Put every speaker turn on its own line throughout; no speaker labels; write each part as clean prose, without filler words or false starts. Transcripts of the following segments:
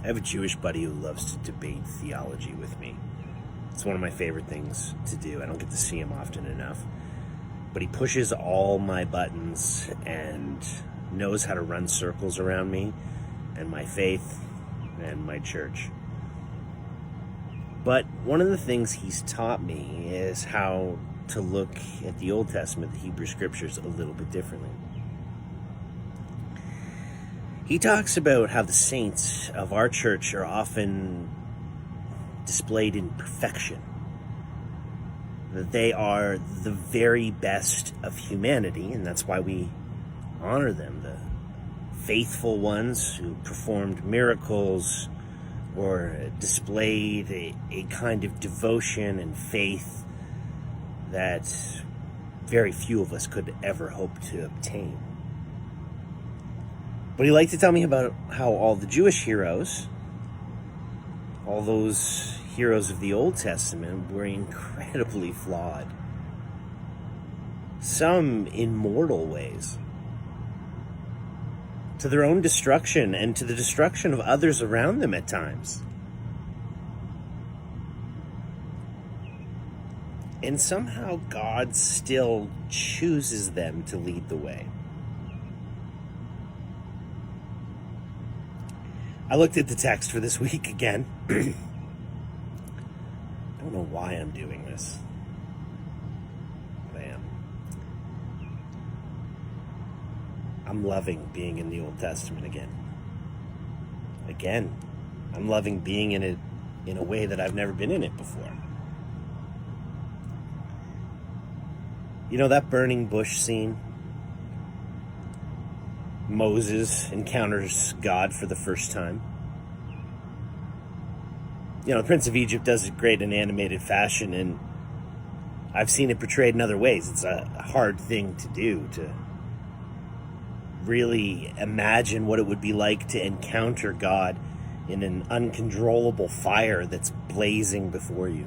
I have a Jewish buddy who loves to debate theology with me. It's one of my favorite things to do. I don't get to see him often enough. But he pushes all my buttons and knows how to run circles around me and my faith and my church. But one of the things he's taught me is how to look at the Old Testament, the Hebrew Scriptures, a little bit differently. He talks about how the saints of our church are often displayed in perfection. That they are the very best of humanity, and that's why we honor them. The faithful ones who performed miracles or displayed a kind of devotion and faith that very few of us could ever hope to obtain. But he liked to tell me about how all the Jewish heroes, all those heroes of the Old Testament, were incredibly flawed. Some in mortal ways. To their own destruction and to the destruction of others around them at times. And somehow God still chooses them to lead the way. I looked at the text for this week again. I don't know why I'm doing this, but I am. I'm loving being in the Old Testament again. I'm loving being in it in a way that I've never been in it before. You know that burning bush scene? Moses encounters God for the first time. You know, the Prince of Egypt does it great in animated fashion, and I've seen it portrayed in other ways. It's a hard thing to do, to really imagine what it would be like to encounter God in an uncontrollable fire that's blazing before you.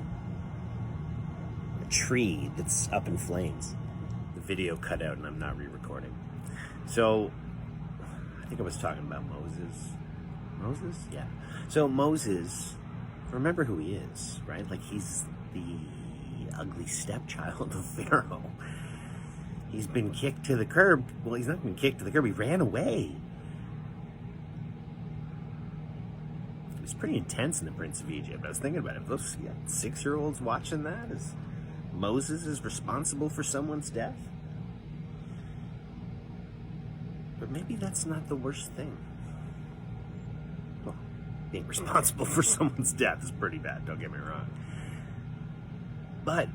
A tree that's up in flames. The video cut out and I'm not re-recording. So, I think I was talking about Moses. Moses? Yeah. So Moses, remember who he is, right? Like, he's the ugly stepchild of Pharaoh. He's been kicked to the curb. Well, he's not been kicked to the curb. He ran away. It was pretty intense in the Prince of Egypt. I was thinking about it. Those 6-year-olds watching that, as Moses is responsible for someone's death. But maybe that's not the worst thing. Well, being responsible for someone's death is pretty bad, don't get me wrong. But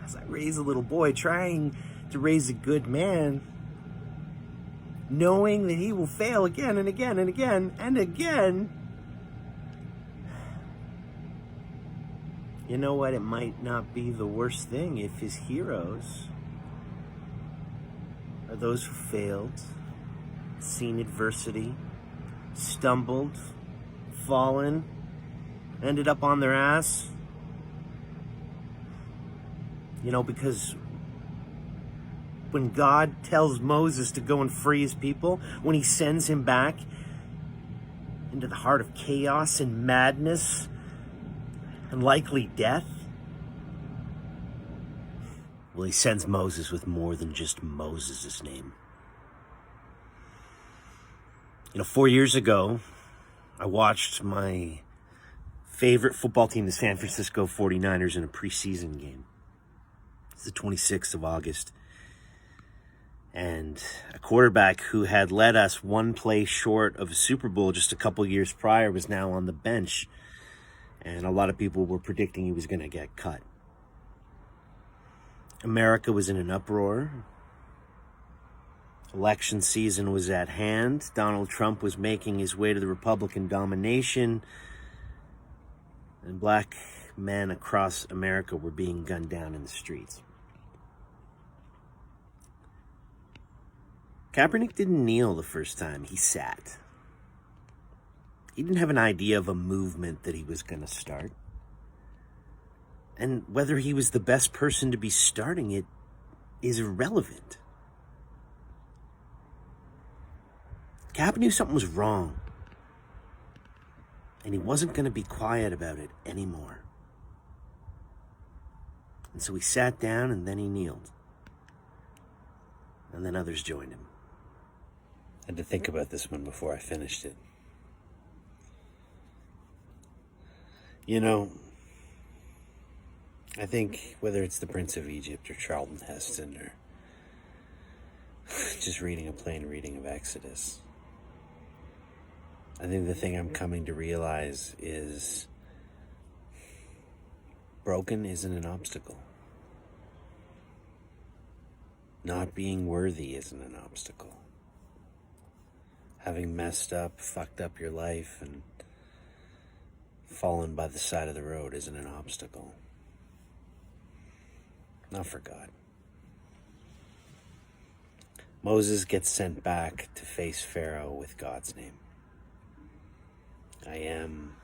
as I raise a little boy, trying to raise a good man, knowing that he will fail again and again and again and again, you know what? It might not be the worst thing if his heroes are those who failed, seen adversity, stumbled, fallen, ended up on their ass. You know, because when God tells Moses to go and free his people, when he sends him back into the heart of chaos and madness and likely death, well, he sends Moses with more than just Moses' name. You know, 4 years ago, I watched my favorite football team, the San Francisco 49ers, in a preseason game. It's the 26th of August. And a quarterback who had led us one play short of a Super Bowl just a couple years prior was now on the bench. And a lot of people were predicting he was going to get cut. America was in an uproar. Election season was at hand. Donald Trump was making his way to the Republican domination. And black men across America were being gunned down in the streets. Kaepernick didn't kneel the first time. He sat. He didn't have an idea of a movement that he was going to start. And whether he was the best person to be starting it is irrelevant. Cap knew something was wrong. And he wasn't going to be quiet about it anymore. And so he sat down and then he kneeled. And then others joined him. I had to think about this one before I finished it. You know, I think whether it's the Prince of Egypt or Charlton Heston or just reading a plain reading of Exodus, I think the thing I'm coming to realize is broken isn't an obstacle. Not being worthy isn't an obstacle. Having messed up, fucked up your life, and fallen by the side of the road isn't an obstacle. Not for God. Moses gets sent back to face Pharaoh with God's name. I am